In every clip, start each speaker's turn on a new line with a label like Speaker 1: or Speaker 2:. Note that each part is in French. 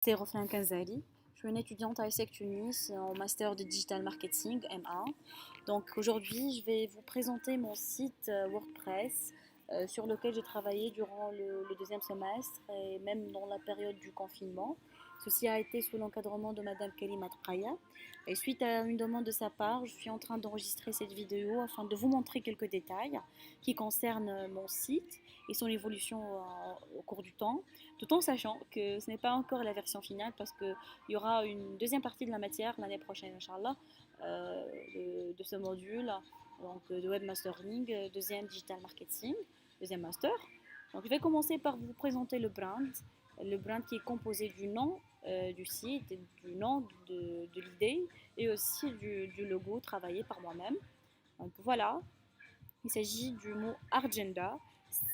Speaker 1: C'est Roslan Kazali. Je suis une étudiante à ESSEC Tunis en master de digital marketing M1. Donc aujourd'hui, je vais vous présenter mon site WordPress sur lequel j'ai travaillé durant le deuxième semestre et même dans la période du confinement. Ceci a été sous l'encadrement de Madame Kelly Praya. Et suite à une demande de sa part, je suis en train d'enregistrer cette vidéo afin de vous montrer quelques détails qui concernent mon site et son évolution au cours du temps, tout en sachant que ce n'est pas encore la version finale parce qu'il y aura une deuxième partie de la matière l'année prochaine, Inch'Allah, de ce module donc, de webmastering, deuxième digital marketing, deuxième master. Donc, je vais commencer par vous présenter le brand qui est composé du nom du site, du nom de l'idée et aussi du logo travaillé par moi-même. Donc voilà, il s'agit du mot Argenda.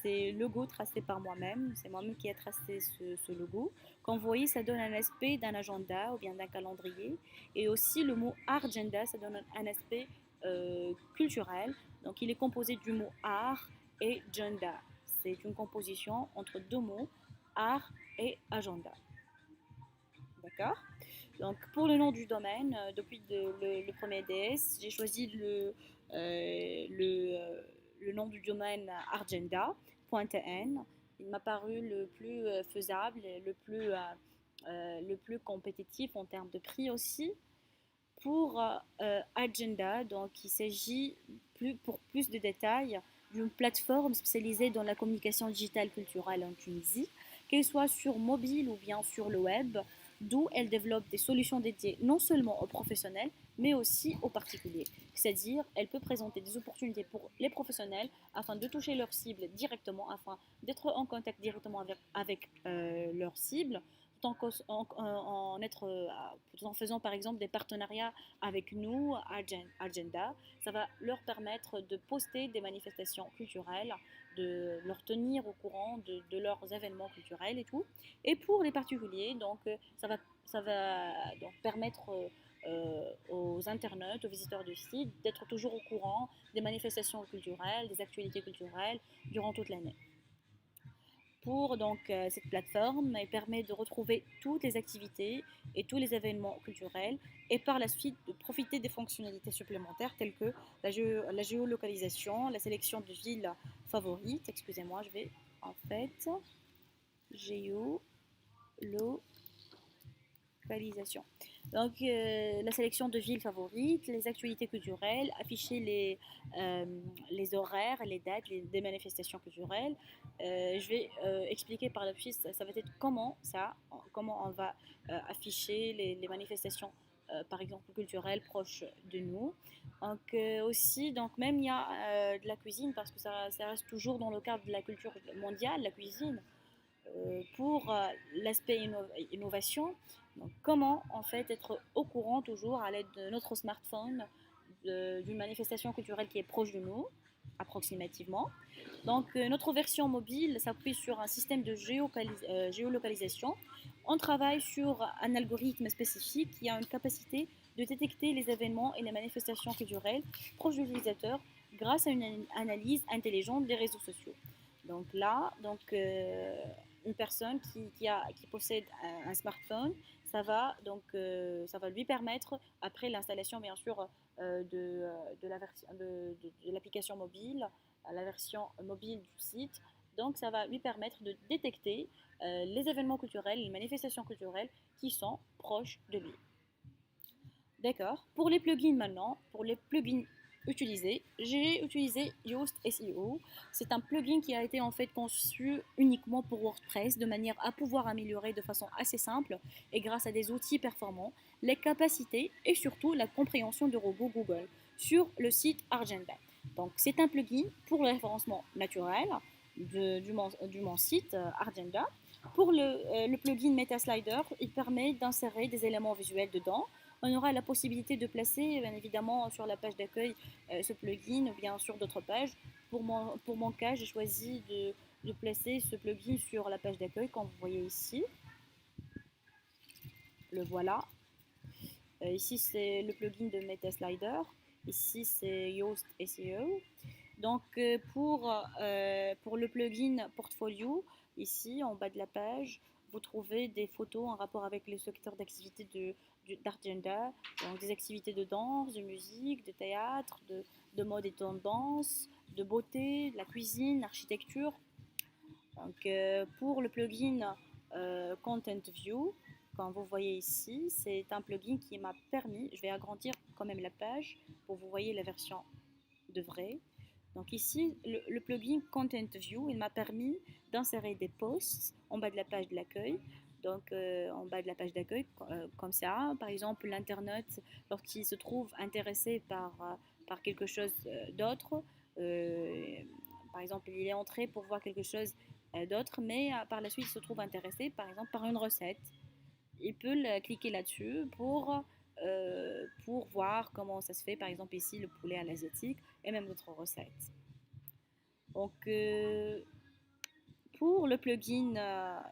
Speaker 1: C'est le logo tracé par moi-même. C'est moi-même qui ai tracé ce logo. Comme vous voyez, ça donne un aspect d'un agenda ou bien d'un calendrier. Et aussi, le mot Argenda, ça donne un aspect culturel. Donc, il est composé du mot art et genda. C'est une composition entre deux mots, art et agenda. D'accord. Donc, pour le nom du domaine, depuis le premier DS, j'ai choisi le nom du domaine argenda.n. Il m'a paru le plus faisable, et le plus compétitif en termes de prix aussi. Pour Agenda, donc il s'agit pour plus de détails d'une plateforme spécialisée dans la communication digitale culturelle en Tunisie, qu'elle soit sur mobile ou bien sur le web, d'où elle développe des solutions dédiées non seulement aux professionnels, mais aussi aux particuliers. C'est-à-dire, elle peut présenter des opportunités pour les professionnels afin de toucher leur cible directement, afin d'être en contact directement avec leur cible, tout en faisant par exemple des partenariats avec nous, Agenda. Ça va leur permettre de poster des manifestations culturelles, de leur tenir au courant de leurs événements culturels et tout. Et pour les particuliers, donc ça va donc permettre aux internautes, aux visiteurs du site, d'être toujours au courant des manifestations culturelles, des actualités culturelles durant toute l'année. Pour donc cette plateforme, elle permet de retrouver toutes les activités et tous les événements culturels et par la suite de profiter des fonctionnalités supplémentaires telles que la géolocalisation, la sélection de villes favorites. Excusez-moi, je vais en fait géolocalisation. Donc, la sélection de villes favorites, les actualités culturelles, afficher les horaires, les dates des manifestations culturelles. Je vais expliquer par la suite, ça va être comment on va afficher les manifestations, par exemple culturelles, proches de nous. Donc, aussi, donc même il y a de la cuisine parce que ça reste toujours dans le cadre de la culture mondiale, la cuisine pour l'aspect innovation. Donc, comment en fait être au courant toujours à l'aide de notre smartphone d'une manifestation culturelle qui est proche de nous, approximativement. Donc, notre version mobile s'appuie sur un système de géolocalisation. On travaille sur un algorithme spécifique qui a une capacité de détecter les événements et les manifestations culturelles proches de l'utilisateur grâce à une analyse intelligente des réseaux sociaux. Donc là, une personne qui possède un smartphone, ça va lui permettre, après l'installation bien sûr de l'application mobile, la version mobile du site, donc ça va lui permettre de détecter les événements culturels, les manifestations culturelles qui sont proches de lui. D'accord. Pour les plugins maintenant, pour les plugins utilisés, j'ai utilisé Yoast SEO. C'est un plugin qui a été en fait conçu uniquement pour WordPress de manière à pouvoir améliorer de façon assez simple et grâce à des outils performants les capacités et surtout la compréhension de robots Google sur le site Argenda. Donc c'est un plugin pour le référencement naturel du mon site Argenda. Pour le plugin MetaSlider, il permet d'insérer des éléments visuels dedans. On aura la possibilité de placer, bien évidemment, sur la page d'accueil ce plugin ou bien sur d'autres pages. Pour mon cas, j'ai choisi de placer ce plugin sur la page d'accueil, comme vous voyez ici. Le voilà. Ici, c'est le plugin de MetaSlider. Ici, c'est Yoast SEO. Donc, pour le plugin Portfolio, ici, en bas de la page, vous trouvez des photos en rapport avec le secteur d'activité d'Argenda, donc des activités de danse, de musique, de théâtre, de mode et tendance, de beauté, de la cuisine, l'architecture. Donc, pour le plugin Content View, comme vous voyez ici, c'est un plugin qui m'a permis, je vais agrandir quand même la page pour que vous voyez la version de vrai. Donc ici, le plugin Content View, il m'a permis d'insérer des posts en bas de la page de l'accueil. Donc en bas de la page d'accueil, comme ça, par exemple, l'internaute, lorsqu'il se trouve intéressé par quelque chose d'autre, euh, par exemple, il est entré pour voir quelque chose d'autre, mais par la suite, il se trouve intéressé, par exemple, par une recette. Il peut cliquer là-dessus pour voir comment ça se fait, par exemple ici le poulet à l'asiatique et même d'autres recettes. Donc pour le plugin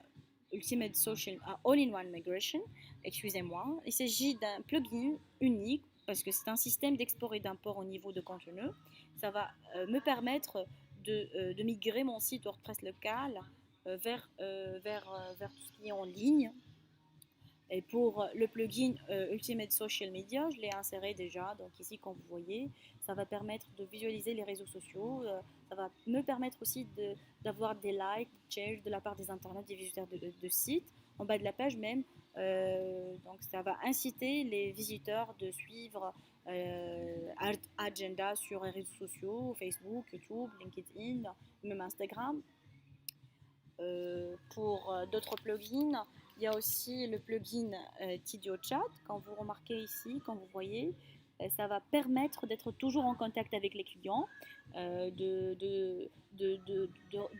Speaker 1: Ultimate Social All-in-One Migration, excusez-moi, il s'agit d'un plugin unique parce que c'est un système d'export et d'import au niveau de contenu. Ça va me permettre de migrer mon site WordPress local vers tout ce qui est en ligne. Et pour le plugin Ultimate Social Media, je l'ai inséré déjà. Donc ici, comme vous voyez, ça va permettre de visualiser les réseaux sociaux. Ça va me permettre aussi d'avoir des likes, des shares de la part des internautes, des visiteurs de sites. En bas de la page même, donc ça va inciter les visiteurs de suivre Agenda sur les réseaux sociaux, Facebook, YouTube, LinkedIn, même Instagram. Pour d'autres plugins, il y a aussi le plugin Tidio Chat. Quand vous remarquez ici, quand vous voyez, ça va permettre d'être toujours en contact avec les clients, de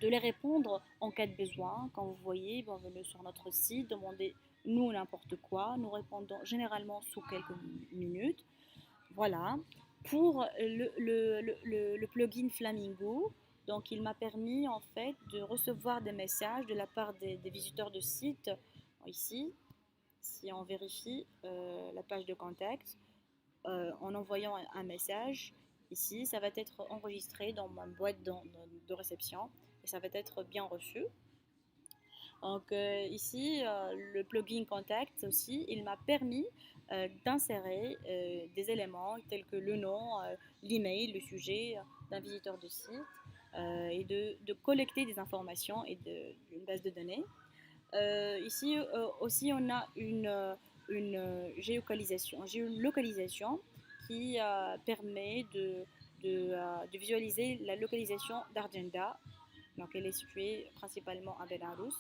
Speaker 1: les répondre en cas de besoin. Quand vous voyez, venez sur notre site, demandez-nous n'importe quoi. Nous répondons généralement sous quelques minutes. Voilà. Pour le plugin Flamingo, donc il m'a permis en fait de recevoir des messages de la part des visiteurs de site. Ici, si on vérifie la page de contact, en envoyant un message, ici, ça va être enregistré dans ma boîte de réception et ça va être bien reçu. Donc ici, le plugin Contact aussi, il m'a permis d'insérer des éléments tels que le nom, l'email, le sujet d'un visiteur de site et de collecter des informations et d'une base de données. Ici aussi, on a une géolocalisation qui permet de visualiser la localisation d'Argenda. Donc, elle est située principalement à Belarus.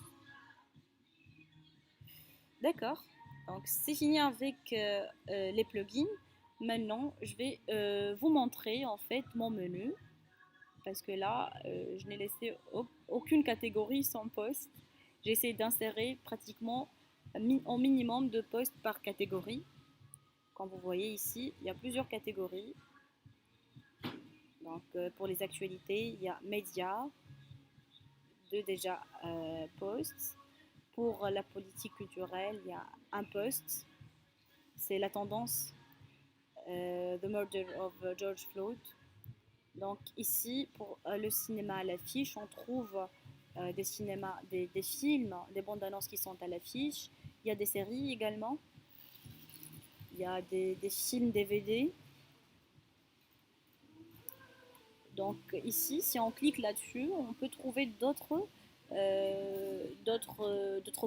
Speaker 1: D'accord. Donc, c'est fini avec les plugins. Maintenant, je vais vous montrer en fait mon menu parce que là, je n'ai laissé aucune catégorie sans poste. J'essaie d'insérer pratiquement au minimum de postes par catégorie. Comme vous voyez ici, il y a plusieurs catégories. Donc, pour les actualités, il y a médias, déjà posts. Pour la politique culturelle, il y a un post. C'est la tendance The Murder of George Floyd. Donc ici, pour le cinéma à l'affiche, on trouve des films, des bandes annonces qui sont à l'affiche. Il y a des séries également. Il y a des films DVD. Donc ici, si on clique là-dessus, on peut trouver d'autres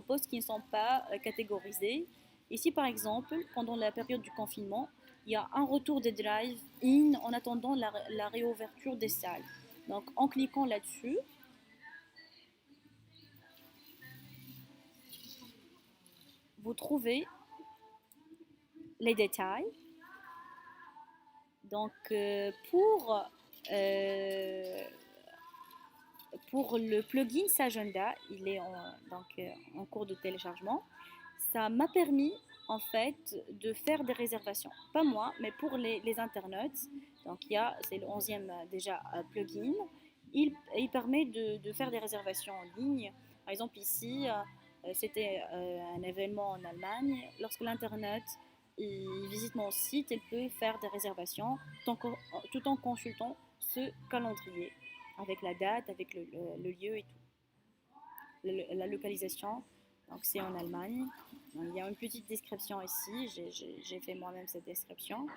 Speaker 1: postes qui ne sont pas catégorisés. Ici, par exemple, pendant la période du confinement, il y a un retour des drive-in en attendant la réouverture des salles. Donc, en cliquant là-dessus, vous trouvez les détails. Donc, pour le plugin Sagenda, il est en cours de téléchargement. Ça m'a permis en fait de faire des réservations. Pas moi, mais pour les internautes. Donc c'est le 11e déjà plugin. Il permet de faire des réservations en ligne. Par exemple ici, c'était un événement en Allemagne. Lorsque l'internaute il visite mon site, il peut faire des réservations tout en consultant ce calendrier avec la date, avec le lieu et tout, la localisation. Donc c'est en Allemagne. Donc, il y a une petite description ici, j'ai fait moi-même cette description.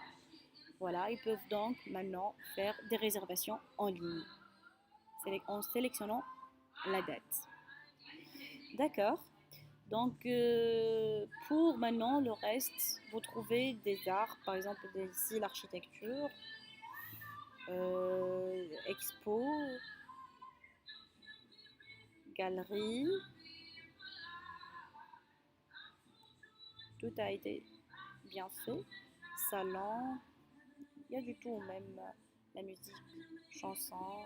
Speaker 1: Voilà, ils peuvent donc maintenant faire des réservations en ligne en sélectionnant la date. D'accord. Donc, pour maintenant le reste, vous trouvez des arts, par exemple ici l'architecture, expo, galerie, tout a été bien fait. Salon, il y a du tout, même la musique, chanson,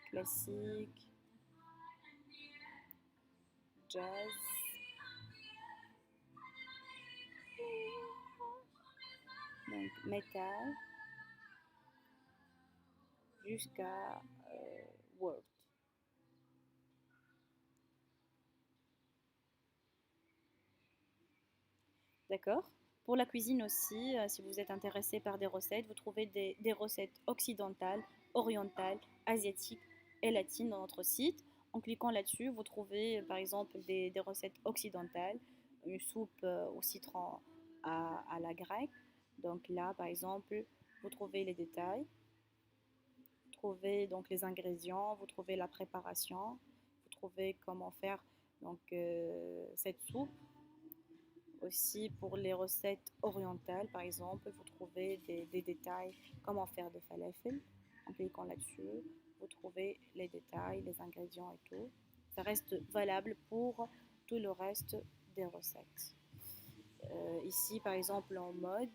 Speaker 1: classique, jazz, donc métal, jusqu'à world. D'accord? Pour la cuisine aussi, si vous êtes intéressé par des recettes, vous trouvez des recettes occidentales, orientales, asiatiques et latines dans notre site. En cliquant là-dessus, vous trouvez par exemple des recettes occidentales, une soupe au citron à la grecque. Donc là, par exemple, vous trouvez les détails, vous trouvez donc les ingrédients, vous trouvez la préparation, vous trouvez comment faire donc cette soupe. Aussi pour les recettes orientales, par exemple, vous trouvez des détails, comment faire des falafels. En cliquant là-dessus, vous trouvez les détails, les ingrédients et tout. Ça reste valable pour tout le reste des recettes. Ici, par exemple, en mode,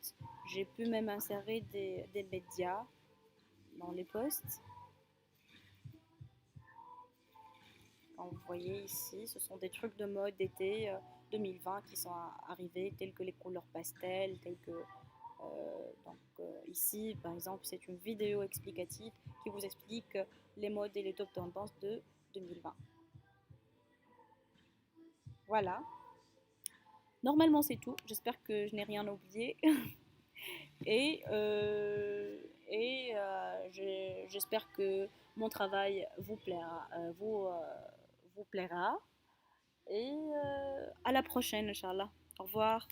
Speaker 1: j'ai pu même insérer des médias dans les posts. Quand vous voyez ici, ce sont des trucs de mode d'été 2020 qui sont arrivés, tels que les couleurs pastel, tels que ici, par exemple, c'est une vidéo explicative qui vous explique les modes et les top tendances de 2020. Voilà. Normalement, c'est tout. J'espère que je n'ai rien oublié. Et, j'espère que mon travail vous plaira. Et à la prochaine, Inch'Allah. Au revoir.